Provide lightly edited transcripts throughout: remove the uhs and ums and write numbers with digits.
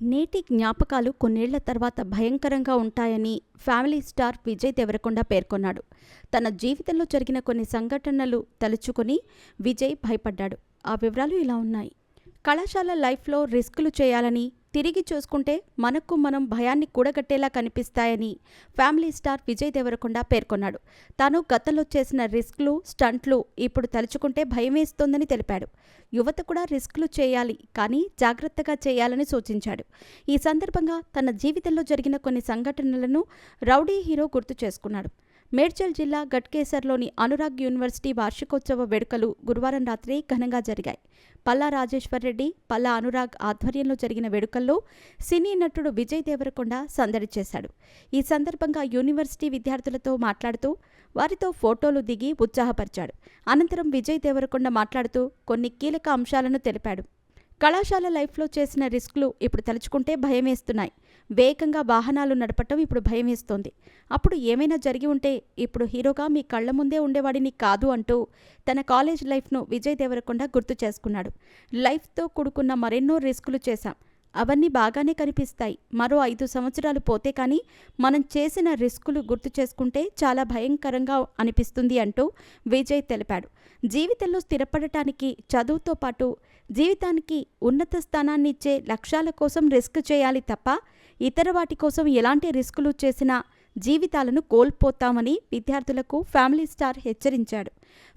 నేటి జ్ఞాపకాలు కొన్నేళ్ల తర్వాత భయంకరంగా ఉంటాయని ఫ్యామిలీ స్టార్ విజయ్ దేవరకొండ పేర్కొన్నాడు. తన జీవితంలో జరిగిన కొన్ని సంఘటనలు తలుచుకుని విజయ్ భయపడ్డాడు. ఆ వివరాలు ఇలా ఉన్నాయి. కళాశాల లైఫ్లో రిస్కులు చేయాలని, తిరిగి చూసుకుంటే మనకు మనం భయాన్ని కూడగట్టేలా కనిపిస్తాయని ఫ్యామిలీ స్టార్ విజయ్ దేవరకొండ పేర్కొన్నాడు. తాను గతంలో చేసిన రిస్క్లు, స్టంట్లు ఇప్పుడు తలుచుకుంటే భయమేస్తోందని తెలిపాడు. యువత కూడా రిస్క్లు చేయాలి, కానీ జాగ్రత్తగా చేయాలని సూచించాడు. ఈ సందర్భంగా తన జీవితంలో జరిగిన కొన్ని సంఘటనలను రౌడీ హీరో గుర్తు చేసుకున్నాడు. మేడ్చల్ జిల్లా గట్కేసర్లోని అనురాగ్ యూనివర్సిటీ వార్షికోత్సవ వేడుకలు గురువారం రాత్రి ఘనంగా జరిగాయి. పల్లా రాజేశ్వర్ రెడ్డి, పల్లా అనురాగ్ ఆధ్వర్యంలో జరిగిన వేడుకల్లో సినీ నటుడు విజయ్ దేవరకొండ సందడి చేశాడు. ఈ సందర్భంగా యూనివర్సిటీ విద్యార్థులతో మాట్లాడుతూ వారితో ఫోటోలు దిగి ఉత్సాహపరిచాడు. అనంతరం విజయ్ దేవరకొండ మాట్లాడుతూ కొన్ని కీలక అంశాలను తెలిపాడు. కళాశాల లైఫ్లో చేసిన రిస్క్లు ఇప్పుడు తలుచుకుంటే భయమేస్తున్నాయి. వేగంగా వాహనాలు నడపటం ఇప్పుడు భయమేస్తోంది. అప్పుడు ఏమైనా జరిగి ఉంటే ఇప్పుడు హీరోగా మీ కళ్ల ముందే ఉండేవాడిని కాదు అంటూ తన కాలేజ్ లైఫ్ను విజయ్ దేవరకొండ గుర్తు చేసుకున్నాడు. లైఫ్తో కూడుకున్న మరెన్నో రిస్కులు చేశాం. అవన్నీ బాగానే కనిపిస్తాయి. మరో 5 సంవత్సరాలు పోతే కానీ మనం చేసిన రిస్కులు గుర్తు చేసుకుంటే చాలా భయంకరంగా అనిపిస్తుంది అంటూ విజయ్ తెలిపాడు. జీవితంలో స్థిరపడటానికి చదువుతో పాటు జీవితానికి ఉన్నత స్థానాన్ని ఇచ్చే లక్ష్యాల కోసం రిస్క్ చేయాలి తప్ప ఇతర వాటి కోసం ఎలాంటి రిస్కులు చేసినా జీవితాలను కోల్పోతామని విద్యార్థులకు ఫ్యామిలీ స్టార్ హెచ్చరించాడు.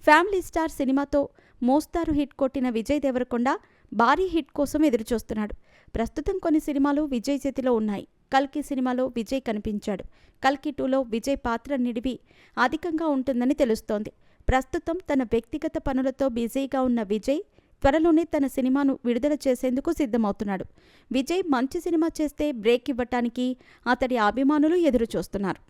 ఫ్యామిలీ స్టార్ సినిమాతో మోస్తారు హిట్ కొట్టిన విజయ్ దేవరకొండ భారీ హిట్ కోసం ఎదురుచూస్తున్నాడు. ప్రస్తుతం కొన్ని సినిమాలు విజయ్ చేతిలో ఉన్నాయి. కల్కి సినిమాలో విజయ్ కనిపించాడు. కల్కి 2లో విజయ్ పాత్ర నిడివి అధికంగా ఉంటుందని తెలుస్తోంది. ప్రస్తుతం తన వ్యక్తిగత పనులతో బిజీగా ఉన్న విజయ్ త్వరలోనే తన సినిమాను విడుదల చేసేందుకు సిద్ధమవుతున్నాడు. విజయ్ మంచి సినిమా చేస్తే బ్రేక్ ఇవ్వటానికి అతడి అభిమానులు ఎదురుచూస్తున్నారు.